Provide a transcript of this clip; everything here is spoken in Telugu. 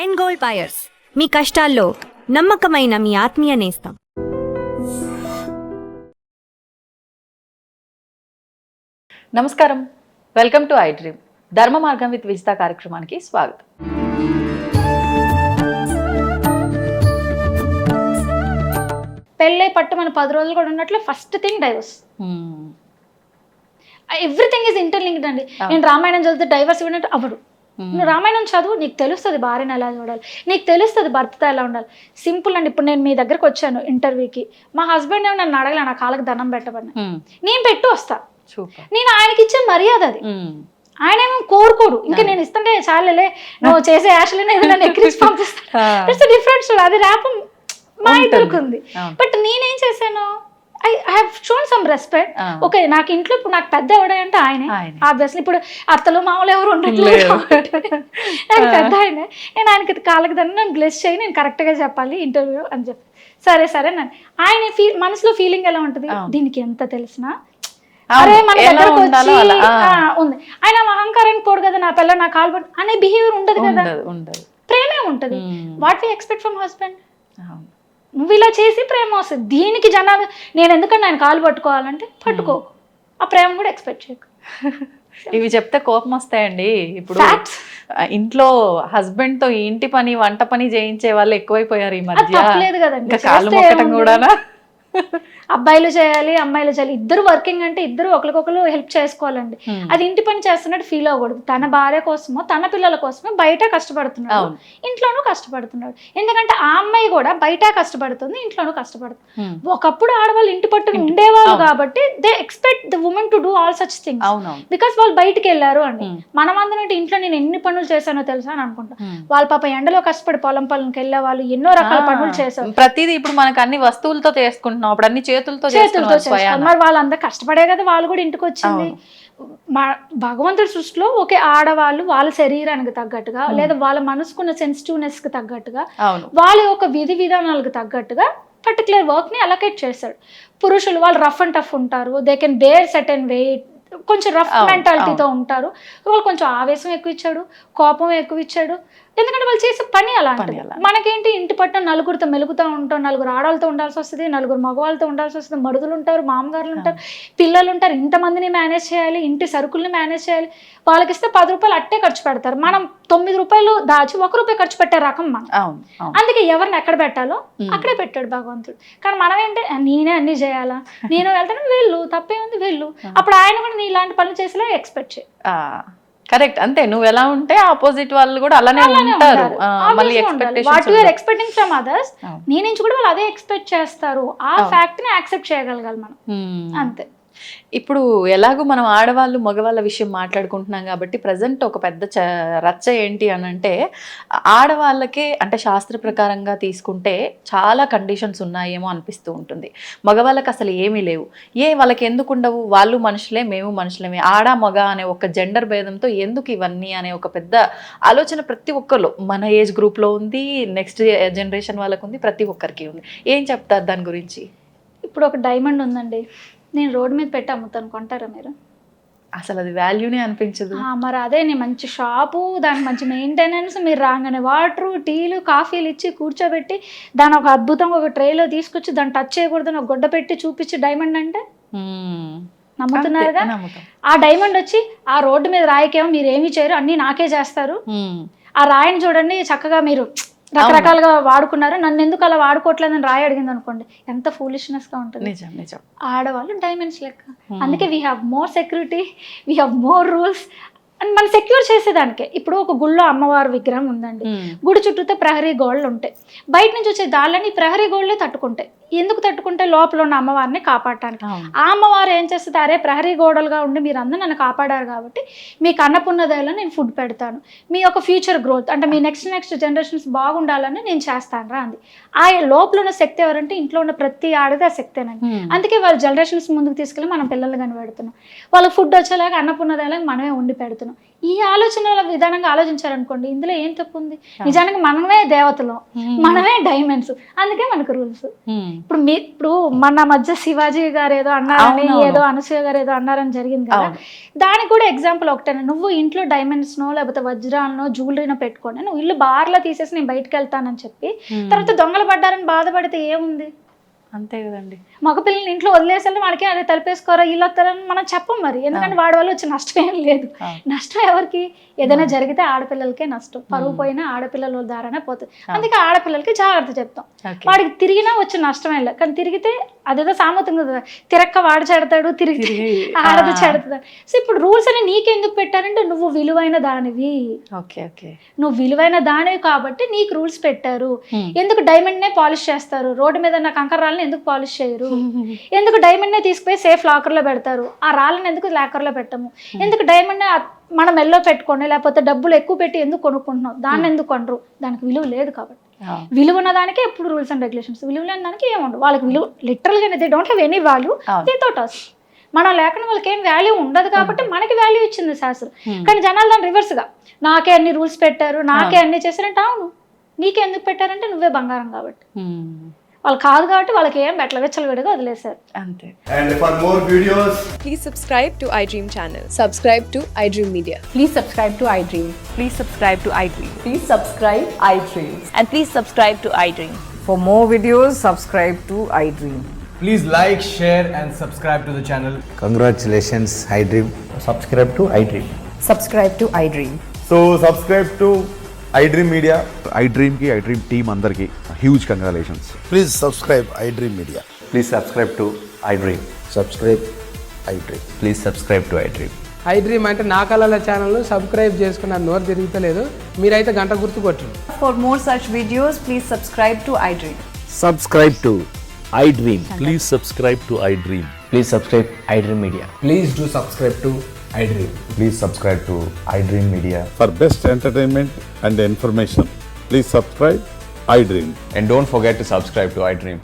ఎండ్ గోల్డ్ బయర్స్, మీ కష్టాల్లో నమ్మకమైన మీ ఆత్మీయ నేస్తం. నమస్కారం, వెల్కమ్ టు ఐ డ్రీమ్. ధర్మ మార్గం విత్ విజిత కార్యక్రమానికి స్వాగతం. పెళ్ళై పట్టు మన 10 రోజులు కూడా ఉన్నట్లు first thing divorce. Everything is interlinked అండి. నేను రామాయణం చదివితే డైవర్స్ ఇవ్వనట్టు అవ్వడు. నువ్వు రామాయణం చదువు, నీకు తెలుస్తుంది భార్యను ఎలా చూడాలి, నీకు తెలుస్తుంది భర్తతో ఎలా ఉండాలి. సింపుల్ అండి. ఇప్పుడు నేను మీ దగ్గరకు వచ్చాను ఇంటర్వ్యూకి, మా హస్బెండ్ ఏమో నన్ను అడగలే, నా కాళ్ళకి దండం పెట్టబడి నేను పెట్టు వస్తా. నేను ఆయనకి ఇచ్చే మర్యాద అది. ఆయన ఏమో కోరుకోడు, ఇంకా నేను ఇస్తుంటే చాలేలే నువ్వు చేసే యాషలే నన్ను ఎక్కిరించి పంపిస్తాను. It's difference. అది ర్యాప్ మా ఇద్దరికి ఉంది. బట్ నేనేం చేశాను, I have shown some respect. Okay, నాకు ఇంట్లో ఇప్పుడు నాకు పెద్ద ఎవడంటే ఆయనే. ఆబ్వియస్లీ ఇప్పుడు అత్తలు మామూలు ఎవరు ఉండట్లేదు, నాకు పెద్ద ఆయనే. నేను ఆయనకి కాళ్ళకి దాన్ని నన్ను బ్లెస్ చేయి, నేను కరెక్ట్గా చెప్పాలి ఇంటర్వ్యూ అని చెప్పి. సరే సరే నన్ను ఆయన మనసులో ఫీలింగ్ ఎలా ఉంటుంది, దీనికి ఎంత తెలిసినా అరే మన దగ్గరకు వచ్చి ఉంది. ఆయన అహంకారానికి పోడు కదా, నా పిల్ల నా కాలు పట్టు అనే బిహేవియర్ ఉండదు కదా, ప్రేమే ఉంటుంది. What we expect from husband? నువ్వు ఇలా చేసి ప్రేమ వస్తుంది. దీనికి జనాలు నేను ఎందుకంటే ఆయన కాలు పట్టుకోవాలంటే పట్టుకోకు, ఆ ప్రేమ కూడా ఎక్స్పెక్ట్ చేయకు. ఇవి చెప్తే కోపం వస్తాయండి. ఇప్పుడు ఇంట్లో హస్బెండ్ తో ఇంటి పని వంట పని చేయించే వాళ్ళు ఎక్కువైపోయారు ఈ మధ్య. తప్పలేదు కదండి, కాళ్ళు మొక్కటం కూడా. అబ్బాయిలు చేయాలి అమ్మాయిలు చేయాలి, ఇద్దరు వర్కింగ్ అంటే ఇద్దరు ఒకరికొకరు హెల్ప్ చేసుకోవాలండి. అది ఇంటి పని చేస్తున్నట్టు ఫీల్ అవ్వకూడదు. తన భార్య కోసమో తన పిల్లల కోసమో బయట కష్టపడుతున్నాడు, ఇంట్లోనూ కష్టపడుతున్నాడు. ఎందుకంటే ఆ అమ్మాయి కూడా బయట కష్టపడుతుంది, ఇంట్లోనూ కష్టపడుతుంది. ఒకప్పుడు ఆడవాళ్ళు ఇంటి పట్టుకుని ఉండేవాళ్ళు కాబట్టి they expect the women to do all such things because వాళ్ళు బయటకు వెళ్ళారు అండి. మనం అందరం ఇంట్లో నేను ఎన్ని పనులు చేశానో తెలుసా అని అనుకుంటా. వాళ్ళ పాప ఎండలో కష్టపడి పొలం పనులకు వెళ్ళే వాళ్ళు ఎన్నో రకాల పనులు చేశారు. ప్రతిదీ ఇప్పుడు మనకు అన్ని వస్తువులతో చేసుకుంటున్నాం, అప్పుడు అన్ని చేతులతో చేస్తారు. మరి వాళ్ళందరూ కష్టపడే కదా వాళ్ళు కూడా ఇంటికి వచ్చింది. భగవంతుడి సృష్టిలో ఒకే ఆడవాళ్ళు వాళ్ళ శరీరానికి తగ్గట్టుగా లేదా వాళ్ళ మనసుకున్న సెన్సిటివ్నెస్ కి తగ్గట్టుగా వాళ్ళ యొక్క విధి విధానాలకు తగ్గట్టుగా పర్టికులర్ వర్క్ ని అలొకేట్ చేస్తాడు. పురుషులు వాళ్ళు రఫ్ అండ్ టఫ్ ఉంటారు, they can bear certain weight, కొంచెం రఫ్ మెంటాలిటీతో ఉంటారు. వాళ్ళు కొంచెం ఆవేశం ఎక్కువ ఇచ్చాడు, కోపం ఎక్కువ ఇచ్చాడు, ఎందుకంటే వాళ్ళు చేసే పని అలాంటిది. మనకేంటి ఇంటి పట్ల నలుగురితో మెలుగుతూ ఉంటాం, నలుగురు ఆడవాళ్ళతో ఉండాల్సి వస్తుంది, నలుగురు మగవాళ్ళతో ఉండాల్సి వస్తుంది, మరుదులు ఉంటారు, మామగారులు ఉంటారు, పిల్లలు ఉంటారు, ఇంతమందిని మేనేజ్ చేయాలి, ఇంటి సరుకుల్ని మేనేజ్ చేయాలి. వాళ్ళకి ఇస్తే 10 రూపాయలు అట్టే ఖర్చు పెడతారు, మనం 9 రూపాయలు దాచి 1 రూపాయి ఖర్చు పెట్టే రకం మనం. అందుకే ఎవరిని ఎక్కడ పెట్టాలో అక్కడే పెట్టాడు భగవంతుడు. కానీ మనం ఏంటి, నేనే అన్ని చేయాలా, నేను వెళ్తాను, వెళ్ళు, తప్పే ఉంది వెళ్ళు. అప్పుడు ఆయన కూడా నీ ఇలాంటి పనులు చేసేలా ఎక్స్పెక్ట్ చేయి. కరెక్ట్, అంతే. నువ్వు ఎలా ఉంటే ఆపోజిట్ వాళ్ళు కూడా అలానే ఉంటారు. What you are expecting from others, నీ నుంచి కూడా వాళ్ళు అదే ఎక్స్పెక్ట్ చేస్తారు. ఆ ఫ్యాక్ట్ ని యాక్సెప్ట్ చేయగలగాలి మనం, అంతే. ఇప్పుడు ఎలాగో మనం ఆడవాళ్ళు మగవాళ్ళ విషయం మాట్లాడుకుంటున్నాం కాబట్టి ప్రజెంట్ ఒక పెద్ద రచ్చ ఏంటి అని అంటే, ఆడవాళ్ళకే అంటే శాస్త్ర ప్రకారంగా తీసుకుంటే చాలా కండిషన్స్ ఉన్నాయేమో అనిపిస్తూ ఉంటుంది. మగవాళ్ళకి అసలు ఏమీ లేవు. వాళ్ళకి ఎందుకు ఉండవు? వాళ్ళు మనుషులే, మేము మనుషులమే. ఆడ మగ అనే ఒక జెండర్ భేదంతో ఎందుకు ఇవన్నీ అనే ఒక పెద్ద ఆలోచన ప్రతి ఒక్కరు మన ఏజ్ గ్రూప్లో ఉంది, నెక్స్ట్ జనరేషన్ వాళ్ళకు ఉంది, ప్రతి ఒక్కరికి ఉంది. ఏం చెప్తారు దాని గురించి? ఇప్పుడు ఒక డైమండ్ ఉందండి, నేను రోడ్డు మీద పెట్టి అమ్ముతాను, కొంటారా మీరు? అసలు అది వాల్యూనే అనిపించదు. మరి అదే, నేను మంచి షాపు, దానికి మంచి మెయింటెనెన్స్, మీరు రాగానే వాటరు, టీలు, కాఫీలు ఇచ్చి కూర్చోబెట్టి దాని ఒక అద్భుతంగా ఒక ట్రేలో తీసుకొచ్చి దాన్ని టచ్ చేయకూడదని ఒక గుడ్డ పెట్టి చూపించి డైమండ్ అంటే నమ్ముతున్నారుగా. ఆ డైమండ్ వచ్చి ఆ రోడ్డు మీద రాయికేమో మీరు ఏమీ చేయరు, అన్నీ నాకే చేస్తారు. ఆ రాయిని చూడండి చక్కగా మీరు రకరకాలుగా వాడుకున్నారు, నన్ను ఎందుకు అలా వాడుకోవట్లేదని రాయి అడిగింది అనుకోండి, ఎంత ఫూలిష్నెస్ గా ఉంటుంది. ఆడవాళ్ళు డైమండ్స్ లెక్క. అందుకే we have more security, we have more rules and మనం సెక్యూర్ చేసేదానికే. ఇప్పుడు ఒక గుళ్ళో అమ్మవారి విగ్రహం ఉందండి, గుడి చుట్టూతో ప్రహరీ గోడలు ఉంటాయి, బయట నుంచి వచ్చే దాళ్ళని ప్రహరీ గోడలే తట్టుకుంటాయి. ఎందుకు తట్టుకుంటే లోపల ఉన్న అమ్మవారిని కాపాడటానికి. ఆ అమ్మవారు ఏం చేస్తుంది, అరే ప్రహరీ గోడలుగా ఉండి మీరు అందరూ నన్ను కాపాడారు కాబట్టి మీకు అన్నపున్నదేలో నేను ఫుడ్ పెడతాను, మీ యొక్క ఫ్యూచర్ గ్రోత్ అంటే మీ నెక్స్ట్ జనరేషన్స్ బాగుండాలని నేను చేస్తాను రా అంది. ఆ లోపల ఉన్న శక్తి ఎవరంటే ఇంట్లో ఉన్న ప్రతి ఆడది ఆ శక్తేనండి. అందుకే వాళ్ళ జనరేషన్స్ ముందుకు తీసుకెళ్ళి మనం పిల్లలు కానీ పెడుతున్నాం, వాళ్ళకి ఫుడ్ వచ్చేలాగా అన్నపున్నదేలాగా మనమే ఉండి పెడుతున్నాం. ఈ ఆలోచన విధానంగా ఆలోచించారనుకోండి, ఇందులో ఏం తప్పు ఉంది? నిజానికి మనమే దేవతలు, మనమే డైమండ్స్, అందుకే మనకు రూల్స్. ఇప్పుడు మన మధ్య శివాజీ గారు ఏదో అన్నారని, ఏదో అనసూయ గారు ఏదో అన్నారని జరిగింది కదా, దానికి కూడా ఎగ్జాంపుల్ ఒకటేనా. నువ్వు ఇంట్లో డైమండ్స్నో లేకపోతే వజ్రాలనో జ్యువెలరీనో పెట్టుకోండి, నువ్వు ఇల్లు బార్లో తీసేసి నేను బయటకు వెళ్తానని చెప్పి తర్వాత దొంగలు పడ్డారని బాధపడితే ఏముంది? అంతే కదండి. మగ పిల్లల్ని ఇంట్లో వదిలేసరికి వాళ్ళకి అదే తలిపేసుకోరా ఇల్లు వస్తారని మనం చెప్పం మరి, ఎందుకంటే వాడి వల్ల వచ్చే నష్టం ఏం లేదు. నష్టం ఎవరికి? ఏదైనా జరిగితే ఆడపిల్లలకే నష్టం, పరువు పోయినా ఆడపిల్లల ద్వారానే పోతుంది. అందుకే ఆడపిల్లలకి జాగ్రత్త చెప్తాం. వాడికి తిరిగినా వచ్చే నష్టమే లేదు, కానీ తిరిగితే అదేదో సామెత ఉంది కదా, తిరక్క వాడు చెడతాడు, తిరిగి ఆడది చెడతాడు. సో ఇప్పుడు రూల్స్ అని నీకెందుకు పెట్టారంటే నువ్వు విలువైన దానివి. ఓకే ఓకే, నువ్వు విలువైన దానివి కాబట్టి నీకు రూల్స్ పెట్టారు. ఎందుకు డైమండ్ నే పాలిష్ చేస్తారు? రోడ్డు మీద ఉన్న కంకర రాళ్ళని ఎందుకు పాలిష్ చేయరు? ఎందుకు డైమండ్ నే తీసుకుపోయి సేఫ్ లాకర్ లో పెడతారు? ఆ రాళ్ళని ఎందుకు లాకర్ లో పెట్టము? ఎందుకు డైమండ్ నే మనం మెల్లో పెట్టుకోండి, లేకపోతే డబ్బులు ఎక్కువ పెట్టి ఎందుకు కొనుక్కుంటున్నాం? దాన్ని ఎందుకు కొనరు? దానికి విలువ లేదు కాబట్టి. విలువ ఉన్న దానికి ఎప్పుడు రూల్స్ అండ్ రెగ్యులేషన్స్, విలువ లేని దానికి ఏముండవు. వాళ్ళకి విలువ లిటరల్ గా they don't have any value, they thought us. మనం లేకుండా వాళ్ళకి ఏం వాల్యూ ఉండదు కాబట్టి మనకి వాల్యూ ఇచ్చింది శాస్త్రం. కానీ జనాలు దాని రివర్స్ గా, నాకే అన్ని రూల్స్ పెట్టారు, నాకే అన్ని చేశారంటే, అవును నీకే ఎందుకు పెట్టారంటే నువ్వే బంగారం కాబట్టి. వాళ్ళు కాదు కాబట్టి వాళ్ళకి ఏం బెట్ల వెచ్చలు విడిగా వదిలేశారు అంతే. And for more videos, Please subscribe to iDream channel. Subscribe to iDream Media. Please subscribe to iDream. Please subscribe to iDream. Please subscribe iDream. And please subscribe to iDream. For more videos, subscribe to iDream. please like, share and subscribe to the channel. Congratulations, iDream. Subscribe to iDream. Subscribe to iDream. So subscribe to iDream Media. iDream ki iDream team andarki huge congratulations. Please subscribe iDream Media. Please subscribe to iDream. Subscribe iDream. Please subscribe to iDream. iDream అంటే నా కళల ఛానల్ను సబ్స్క్రైబ్ చేసుకున్న నోరు తిరుగుతలేదు, మీరైతే గంట గుర్తు కొట్టండి. For more such videos, please subscribe to iDream. Subscribe to iDream. Please subscribe to iDream. Please subscribe iDream Media. Please do subscribe to iDream. Please subscribe to iDream Media. For best entertainment and information, please subscribe iDream. And don't forget to subscribe to iDream.